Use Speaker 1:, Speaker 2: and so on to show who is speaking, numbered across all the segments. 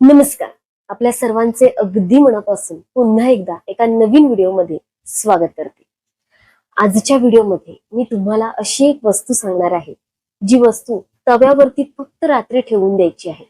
Speaker 1: नमस्कार. आपल्या सर्वांचे अगदी मनापासून पुन्हा एकदा एका नवीन व्हिडिओमध्ये स्वागत करते. आजच्या व्हिडिओमध्ये मी तुम्हाला अशी एक वस्तू सांगणार आहे, जी वस्तू तव्यावरती फक्त रात्री ठेवून द्यायची आहे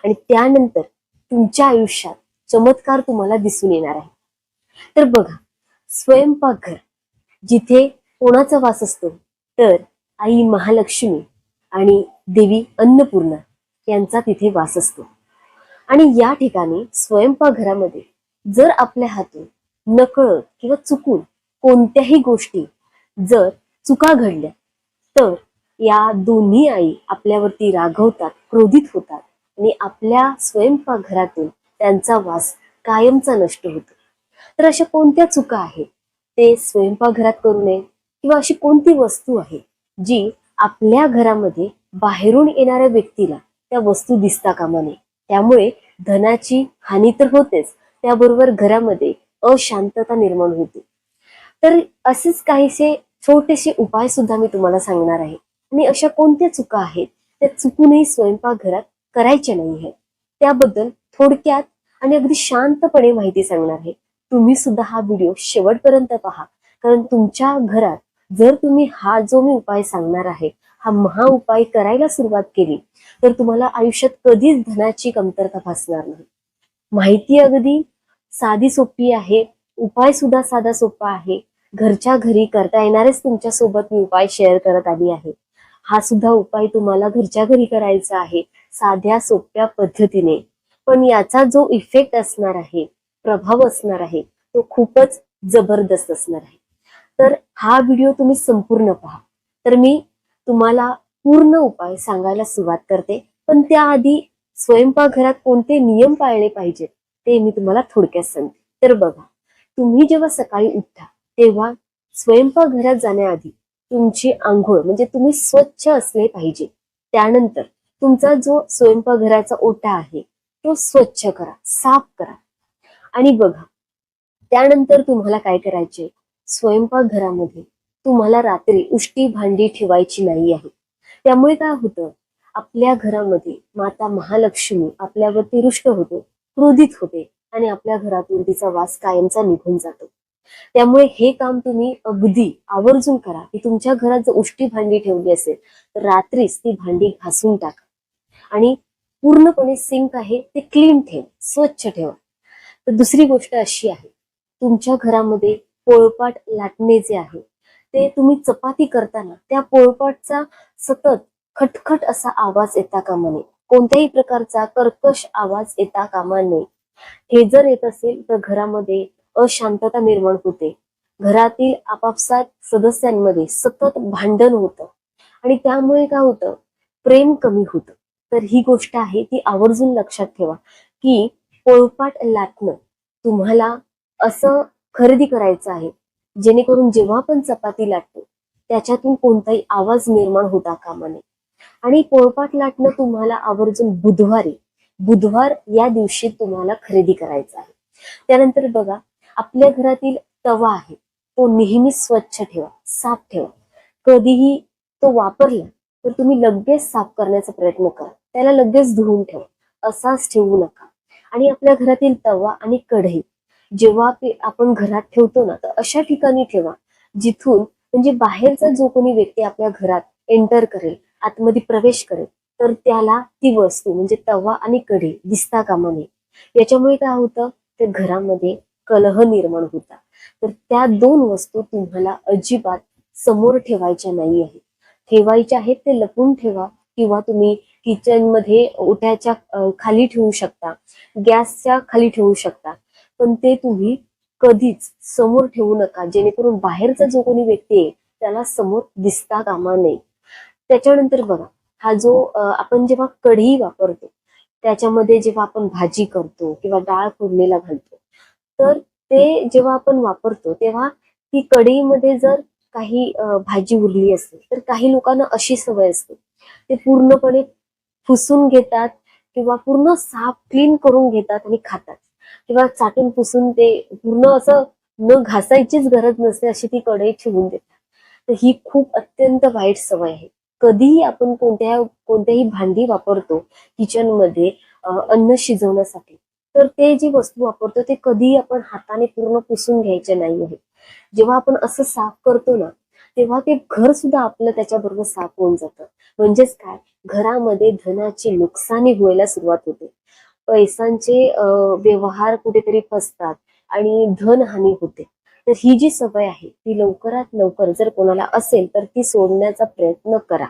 Speaker 1: आणि त्यानंतर तुमच्या आयुष्यात चमत्कार तुम्हाला दिसून येणार आहे. तर बघा, स्वयंपाकघर जिथे कोणाचा वास असतो तर आई महालक्ष्मी आणि देवी अन्नपूर्णा यांचा तिथे वास असतो. आणि या ठिकाणी स्वयंपाकघरामध्ये जर आपल्या हातून नकळत किंवा चुकून कोणत्याही गोष्टी जर चुका घडल्या तर या दोन्ही आई आपल्यावरती रागवतात, क्रोधित होतात आणि आपल्या स्वयंपाकघरातून त्यांचा वास कायमचा नष्ट होतो. तर अशा कोणत्या चुका आहेत ते स्वयंपाकघरात करू नये, किंवा अशी कोणती वस्तू आहे जी आपल्या घरामध्ये बाहेरून येणाऱ्या व्यक्तीला त्या वस्तू दिसता कामा नये. त्यामुळे धनाची हानी तर होतेच, त्याबरोबर घरामध्ये अशांतता निर्माण होते. तर असेच काहीसे छोटेसे उपाय सुद्धा मी तुम्हाला सांगणार आहे. आणि अशा कोणत्या चुका आहेत त्या चुकूनही स्वयंपाकघरात करायच्या नाही आहेत, त्याबद्दल थोडक्यात आणि अगदी शांतपणे माहिती सांगणार आहे. तुम्ही सुद्धा हा व्हिडिओ शेवटपर्यंत पहा, कारण तुमच्या घरात जर तुम्ही हा जो मी उपाय सांगणार आहे हा महा उपाय करायला सुरुवात केली तर तुम्हाला आयुष्यात कधीच धनाची कमतरता भासणार नाही. माहिती अगदी साधी सोपी आहे, उपाय सुद्धा साधा सोपा आहे. घरच्या घरी करता येणारेच तुमच्या सोबत मी उपाय शेअर करत आली आहे. हा सुद्धा उपाय तुम्हाला घरच्या घरी करायचा आहे, साध्या सोप्या पद्धतीने. पण याचा जो इफेक्ट असणार आहे, प्रभाव असणार आहे, तो खूपच जबरदस्त असणार आहे. तर हा व्हिडिओ तुम्ही संपूर्ण पहा. तर मी तुम्हाला पूर्ण उपाय सांगायला सुरुवात करते, पण त्याआधी स्वयंपाकघरात कोणते नियम पाळले पाहिजेत ते मी तुम्हाला थोडक्यात सांगते. तर बघा, तुम्ही जेव्हा सकाळी उठता तेव्हा स्वयंपाकघरात जाण्याआधी तुमची आंघोळ म्हणजे तुम्ही स्वच्छ असले पाहिजे. त्यानंतर तुमचा जो स्वयंपाकघराचा ओटा आहे तो स्वच्छ करा, साफ करा. आणि बघा, त्यानंतर तुम्हाला काय करायचे, स्वयंपाकघरामध्ये तुम्हाला रात्री उष्टी भांडी ठेवायची नाही आहे. त्यामुळे काय होतं, आपल्या घरामध्ये माता महालक्ष्मी आपल्यावरती रुष्ट होते, क्रोधित होते आणि आपल्या घरातून तिचा वास कायमचा निघून जातो. त्यामुळे हे काम तुम्ही अगदी आवर्जून करा की तुमच्या घरात जर उष्टी भांडी ठेवली असेल तर रात्रीच ती भांडी घासून टाका आणि पूर्णपणे सिंक आहे ते क्लीन ठेवा, स्वच्छ ठेवा. तर दुसरी गोष्ट अशी आहे, तुमच्या घरामध्ये पोळपाट लाटणे जे आहे ते तुम्ही चपाती करताना त्या पोळपाटचा सतत खटखट असा आवाज येता कामा नये, कोणत्याही प्रकारचा कर्कश आवाज येता कामा नये. हे जर येत असेल तर घरामध्ये अशांतता निर्माण होते, घरातील आपापसात सदस्यांमध्ये सतत भांडण होतं आणि त्यामुळे काय होतं, प्रेम कमी होतं. तर ही गोष्ट आहे ती आवर्जून लक्षात ठेवा की पोळपाट लाटणं तुम्हाला असं खरेदी करायचं आहे जेणेकरून जेव्हा आपण चपाती लाटतो त्याच्यातून कोणताही आवाज निर्माण होता कामा नये. आणि पोळपाट लाटणं तुम्हाला आवर्जून बुधवार या दिवशी तुम्हाला खरेदी करायचं आहे. त्यानंतर बघा, आपल्या घरातील तवा आहे तो नेहमी स्वच्छ ठेवा, साफ ठेवा. कधीही तो वापरला तर तुम्ही लगेच साफ करण्याचा प्रयत्न करा, त्याला लगेच धुवून ठेवा, असाच ठेवू नका. आणि आपल्या घरातील तवा आणि कढई जेव्हा आपण घरात ठेवतो ना तर अशा ठिकाणी ठेवा जिथून म्हणजे बाहेरचा जो कोणी व्यक्ती आपल्या घरात एंटर करेल, आतमध्ये प्रवेश करेल, तर त्याला ती वस्तू म्हणजे तवा आणि कढई दिसता कामा नये. याच्यामुळे काय होतं, ते घरामध्ये कलह निर्माण होता. तर त्या दोन वस्तू तुम्हाला अजिबात समोर ठेवायच्या नाही आहे. ठेवायच्या आहेत ते लपून ठेवा, किंवा तुम्ही किचन मध्ये ओट्याच्या खाली ठेवू शकता, गॅसच्या खाली ठेवू शकता, पण ते तुम्ही कधीच समोर ठेवू नका, जेणेकरून बाहेरचा जो कोणी व्यक्ती आहे त्याला समोर दिसता कामा नये. त्याच्यानंतर बघा, हा जो आपण जेव्हा कढई वापरतो त्याच्यामध्ये जेव्हा आपण भाजी करतो किंवा डाळ फोडणीला घालतो, तर ते जेव्हा आपण वापरतो तेव्हा ती कढईमध्ये जर काही भाजी उरली असेल तर काही लोकांना अशी सवय असते, ते पूर्णपणे पुसून घेतात किंवा पूर्ण साफ क्लीन करून घेतात आणि खातात, किंवा चाटून पुसून ते पूर्ण असं न घासायचीच गरज नसते अशी ती कढई ठेवून देतात. तर ही खूप अत्यंत वाईट सवय आहे. कधीही आपण कोणत्याही भांडी वापरतो किचन मध्ये अन्न शिजवण्यासाठी, तर ते जी वस्तू वापरतो ते कधी आपण हाताने पूर्ण पुसून घ्यायचे नाही आहे. जेव्हा आपण असं साफ करतो ना, तेव्हा ते घर सुद्धा आपलं त्याच्याबरोबर साफ होऊन जातं. म्हणजेच काय, घरामध्ये धनाची नुकसानी व्हायला सुरुवात होते, पैशांचे व्यवहार कुठेतरी फसतात आणि धनहानी होते. तर ही जी सवय आहे ती लवकरात लवकर जर कोणाला असेल तर ती सोडण्याचा प्रयत्न करा.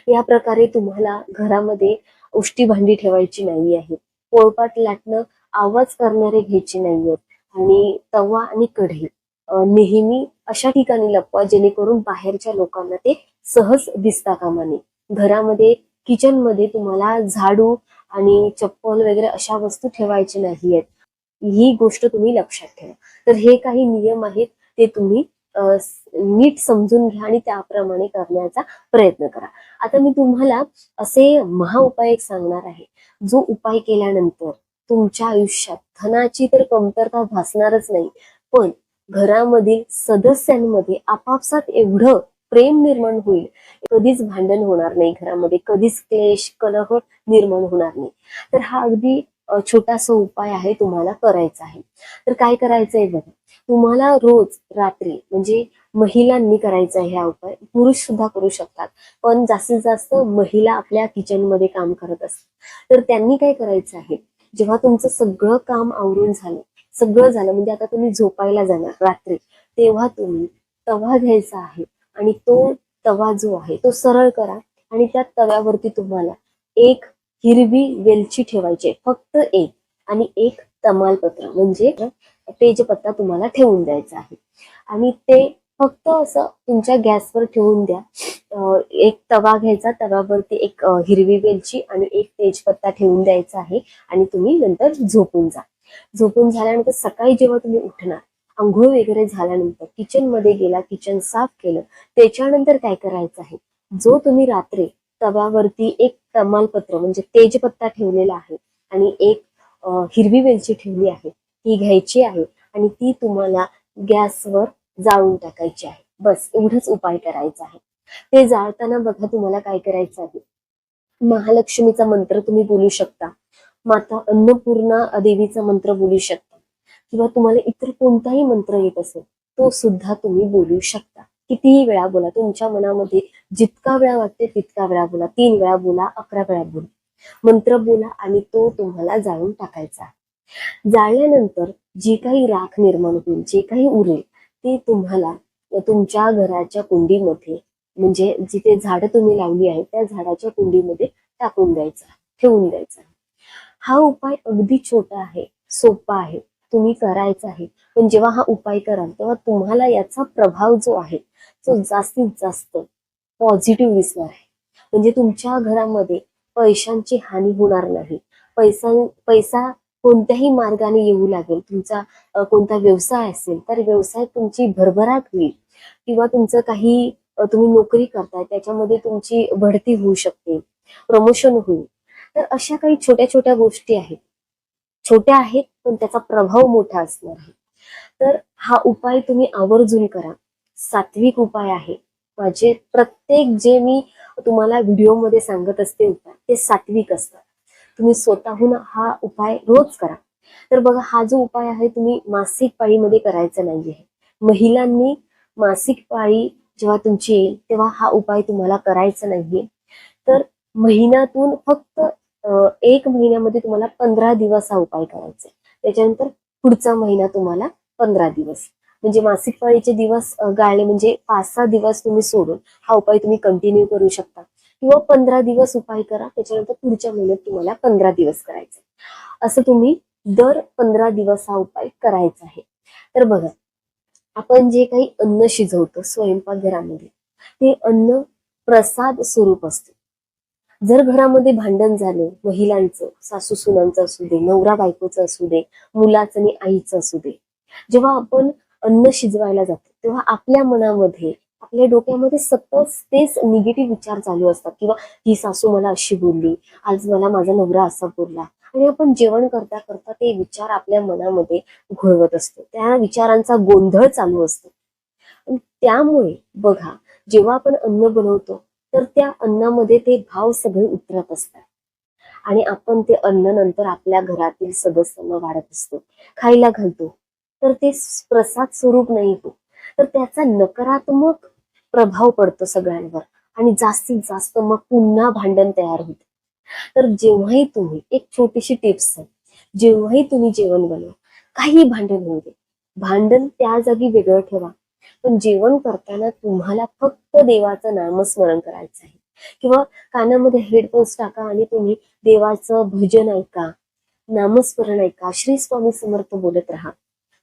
Speaker 1: या प्रकारे तुम्हाला घरामध्ये उष्टी भांडी ठेवायची नाही आहे, पोळपाट लाटणं आवाज करणारे घ्यायचे नाहीयेत, आणि तवा आणि कढई नेहमी अशा ठिकाणी लपवा जेणेकरून बाहेरच्या लोकांना ते सहज दिसता कामा नये. घरामध्ये किचन मध्ये तुम्हाला झाडू आणि चप्पल वगैरे अशा वस्तू ठेवायच्या नाहीयेत. ही गोष्ट तुम्ही लक्षात ठेवा. तर हे काही नियम आहेत, ते तुम्ही नीट समजून घ्या आणि त्याप्रमाणे करण्याचा प्रयत्न करा. आता मी तुम्हाला असे महाउपाय एक सांगणार आहे, जो उपाय केल्यानंतर तुमच्या आयुष्यात धनाची तर कमतरता भासणारच नाही, पण घरामधील सदस्यांमध्ये आपापसात एवढं प्रेम निर्माण होईल, कधीच भांडण होणार नाही घरामध्ये, कधीच क्लेश कलह निर्माण होणार नाही. तर हा अगदी छोटासा उपाय आहे, तुम्हाला करायचा आहे. तर काय करायचंय बघा, तुम्हाला रोज रात्री, म्हणजे महिलांनी करायचा आहे हा उपाय, पुरुष सुद्धा करू शकतात, पण जास्तीत जास्त महिला आपल्या किचन मध्ये काम करत असतात. तर त्यांनी काय करायचं आहे, जेव्हा तुमचं सगळं काम आवरून झालं, सगळं झालं म्हणजे आता तुम्ही झोपायला जाणार रात्री, तेव्हा तुम्ही तवा घ्यायचा आहे आणि तो तवा जो आहे तो सरळ करा, आणि त्या तव्यावरती तुम्हाला एक हिरवी वेलची ठेवायची, फक्त एक, आणि एक तमालपत्र म्हणजे तेजपत्ता तुम्हाला ठेवून द्यायचा आहे. आणि ते फक्त असं तुमच्या गॅसवर ठेवून द्या. एक तवा घ्यायचा, तव्यावरती एक हिरवी वेलची आणि एक तेजपत्ता ठेवून द्यायचा आहे, आणि तुम्ही नंतर झोपून जा. झोपून झाल्यानंतर सकाळी जेव्हा तुम्ही उठणार, आंघोळ वगैरे झाल्यानंतर किचन मध्ये गेला, किचन साफ केलं, त्याच्यानंतर काय करायचं आहे, जो तुम्ही रात्री तव्यावरती एक तमालपत्र म्हणजे तेजपत्ता ठेवलेला आहे आणि एक हिरवी वेलची ठेवली आहे, ती घ्यायची आहे आणि ती तुम्हाला गॅसवर जाळून टाकायची आहे. बस एवढंच उपाय करायचा आहे. ते जाळताना बघा तुम्हाला काय करायचं आहे, महालक्ष्मीचा मंत्र तुम्ही बोलू शकता, माता अन्नपूर्णा देवीचा मंत्र बोलू शकता, किंवा तुम्हाला इतर कोणताही मंत्र येत असेल तो सुद्धा तुम्ही बोलू शकता. कितीही वेळा बोला, तुमच्या मनामध्ये जितका वेळा वाटते तितका वेळा बोला, 3 वेळा बोला, 11 वेळा बोला, मंत्र बोला आणि तो तुम्हाला जाळून टाकायचा. जाळल्यानंतर जी काही राख निर्माण होईल, जे काही उरेल, ते तुम्हाला तुमच्या घराच्या कुंडीमध्ये, म्हणजे जिथे झाडं तुम्ही लावली आहेत त्या झाडाच्या कुंडीमध्ये टाकून द्यायचा, ठेवून द्यायचा. हा उपाय अगदी छोटा आहे, सोपा आहे, तुम्ही करायचा आहे. पण जेव्हा हा उपाय कराल तेव्हा तुम्हाला याचा प्रभाव जो आहे तो जास्तीत जास्त पॉझिटिव्ह दिसणार आहे. म्हणजे तुमच्या घरामध्ये पैशांची हानी होणार नाही. पैसा कोणत्याही मार्गाने येऊ लागेल. तुमचा कोणता व्यवसाय असेल तर व्यवसाय तुमची भरभराट होईल, किंवा तुमचं काही तुम्ही नोकरी करताय त्याच्यामध्ये तुमची बढती होऊ शकते, प्रमोशन होईल. तर अशा काही छोट्या छोट्या गोष्टी आहेत, छोट्या आहेत पण त्याचा प्रभाव मोठा असणार आहे. तर हा उपाय तुम्ही आवर्जून करा. सात्विक उपाय आहे. माझे प्रत्येक जे मी तुम्हाला व्हिडिओमध्ये सांगत असते उपाय ते सात्विक असतात. तुम्ही स्वतःहून हा उपाय रोज करा. तर बघा, हा जो उपाय आहे तुम्ही मासिक पाळीमध्ये करायचा नाहीये. महिलांनी मासिक पाळी जेव्हा तुमची येईल तेव्हा हा उपाय तुम्हाला करायचा नाहीये. तर महिन्यातून फक्त 1 महिन्यामध्ये तुम्हाला 15 दिवस हा उपाय करायचा. त्याच्यानंतर पुढचा महिना तुम्हाला 15 दिवस, म्हणजे मासिक पाळीचे दिवस गाळले म्हणजे 5-6 दिवस तुम्ही सोडून हा उपाय तुम्ही कंटिन्यू करू शकता, किंवा 15 दिवस उपाय करा, त्याच्यानंतर पुढच्या महिन्यात तुम्हाला 15 दिवस करायचे. असं तुम्ही दर 15 दिवस हा उपाय करायचा आहे. तर बघा, आपण जे काही अन्न शिजवतो स्वयंपाकघरामध्ये, ते अन्न प्रसाद स्वरूप असते. जर घरामध्ये भांडण झाले, महिलांचं, सासू सुनांचं असू दे, नवरा बायकोचं असू दे, मुलाचं आणि आईचं असू दे, जेव्हा आपण अन्न शिजवायला जातो तेव्हा आपल्या मनामध्ये, आपल्या डोक्यामध्ये सतत तेच निगेटिव्ह विचार चालू असतात, किंवा ही सासू मला अशी बोलली, आज मला माझा नवरा असा बोलला, आणि आपण जेवण करता करता ते विचार आपल्या मनामध्ये घोळवत असतो, त्या विचारांचा गोंधळ चालू असतो. त्यामुळे बघा, जेव्हा आपण अन्न बनवतो तर त्या अन्नामध्ये ते भाव सगळे उतरत असतात, आणि आपण ते अन्न नंतर आपल्या घरातील सदस्यांना वाढत असतो, खायला घालतो, तर ते प्रसाद स्वरूप नाही होत, तर त्याचा नकारात्मक प्रभाव पडतो सगळ्यांवर आणि जास्तीत जास्त मग पुन्हा भांडण तयार होते. तर जेव्हाही तुम्ही, एक छोटीशी टिप्स आहे, जेव्हाही तुम्ही जेवण बनवा, काही भांडण होऊ दे, भांडण त्या जागी वेगळं ठेवा, पण जेवण करताना तुम्हाला फक्त देवाचं नामस्मरण करायचं आहे, किंवा कानामध्ये हेडफोन्स टाका आणि तुम्ही देवाचं भजन ऐका, नामस्मरण ऐका, श्री स्वामी समर्थ बोलत राहा,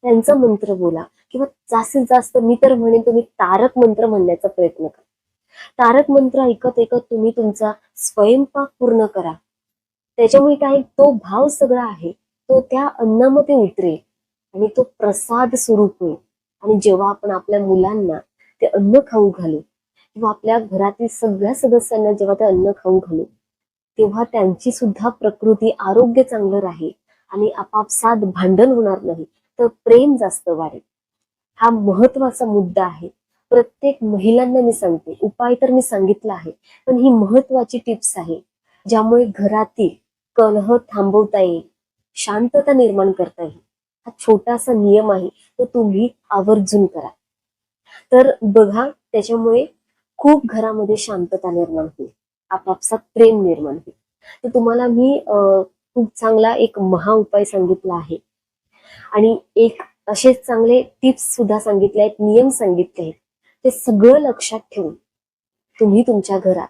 Speaker 1: त्यांचा मंत्र बोला, किंवा जास्तीत जास्त मी तर म्हणेन तुम्ही तारक मंत्र म्हणण्याचा प्रयत्न करा. तारक मंत्र ऐकत ऐकत तुम्ही तुमचा स्वयंपाक पूर्ण करा. त्याच्यामुळे काय, तो भाव सगळा आहे तो त्या अन्नामध्ये उतरेल आणि तो प्रसाद स्वरूप होईल. आणि जेव्हा आपण आपल्या मुलांना ते अन्न खाऊ घालू, किंवा आपल्या घरातील सगळ्या सदस्यांना जेव्हा ते अन्न खाऊ घालू, तेव्हा त्यांची सुद्धा प्रकृती, आरोग्य चांगलं राहील आणि आपापसात भांडण होणार नाही, तर प्रेम जास्त वाढेल. हा महत्वाचा मुद्दा आहे. प्रत्येक महिलांना मी सांगते, उपाय तर मी सांगितला आहे, पण ही महत्वाची टिप्स आहे ज्यामुळे घरातील कलह थांबवता येईल, शांतता निर्माण करता येईल. हा छोटासा नियम आहे, तो तुम्ही आवर्जून करा. तर बघा, त्याच्यामुळे खूप घरामध्ये शांतता निर्माण होईल, आपापसात प्रेम निर्माण होईल. तर तुम्हाला मी खूप चांगला एक महा उपाय सांगितला आहे आणि एक असेच चांगले टिप्स सुद्धा सांगितले आहेत, नियम सांगितले आहेत. ते सगळं लक्षात ठेवून तुम्ही तुमच्या घरात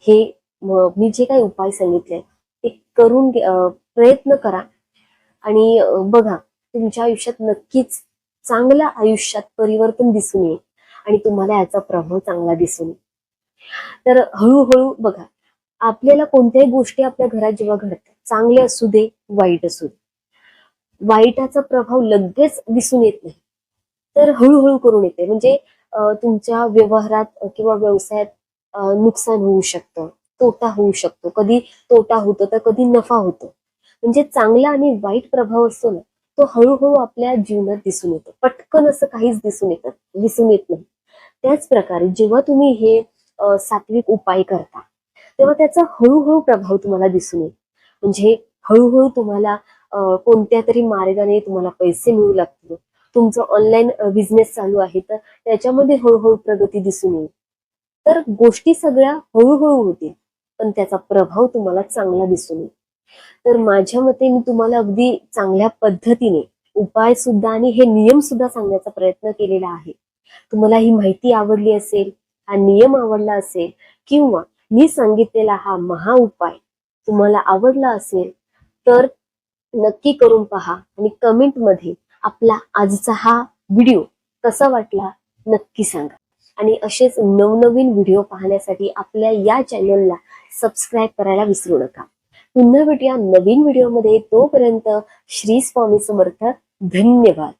Speaker 1: हे मी जे काही उपाय सांगितले ते करून प्रयत्न करा आणि बघा, तुमच्या आयुष्यात नक्कीच चांगल्या आयुष्यात परिवर्तन दिसून येईल आणि तुम्हाला याचा प्रभाव चांगला दिसून येईल. तर हळूहळू बघा, आपल्याला कोणत्याही गोष्टी आपल्या घरात जेव्हा घडतात, चांगले असू दे वाईट असू दे, वाईटाचा प्रभाव लगेच दिसून येत नाही, तर हळूहळू करून येते. म्हणजे तुमच्या व्यवहारात किंवा व्यवसायात नुकसान होऊ शकतं, तोटा होऊ शकतो, कधी तोटा होतो तर कधी नफा होतो. म्हणजे चांगला आणि वाईट प्रभाव असतो ना, तो हळूहळू आपल्या जीवनात दिसून येतो, पटकन असं काहीच दिसून येत नाही. त्याच प्रकारे जेव्हा तुम्ही हे सात्विक उपाय करता, तेव्हा त्याचा हळूहळू प्रभाव तुम्हाला दिसून येईल. म्हणजे हळूहळू तुम्हाला कोणत्या तरी मार्गाने तुम्हाला पैसे मिळू लागतील, तुमचं ऑनलाईन बिझनेस चालू आहे तर त्याच्यामध्ये हळूहळू प्रगती दिसून येईल. तर गोष्टी सगळ्या हळूहळू होतील, पण त्याचा प्रभाव तुम्हाला चांगला दिसून येईल. तर माझ्या मते मी तुम्हाला अगदी चांगल्या पद्धतीने उपाय सुद्धा आणि हे नियम सुद्धा सांगण्याचा प्रयत्न केलेला आहे. तुम्हाला ही माहिती आवडली असेल, हा नियम आवडला असेल, किंवा मी सांगितलेला हा महा उपाय तुम्हाला आवडला असेल, तर नक्की करून पहा आणि कमेंट मध्ये आपला आजचा हा व्हिडिओ कसा वाटला नक्की सांगा. आणि असेच नवनवीन व्हिडिओ पाहण्यासाठी आपल्या या चॅनलला सबस्क्राईब करायला विसरू नका. पुन्हा भेटूया नवीन व्हिडिओमध्ये. तोपर्यंत श्री स्वामी समर्थ. धन्यवाद.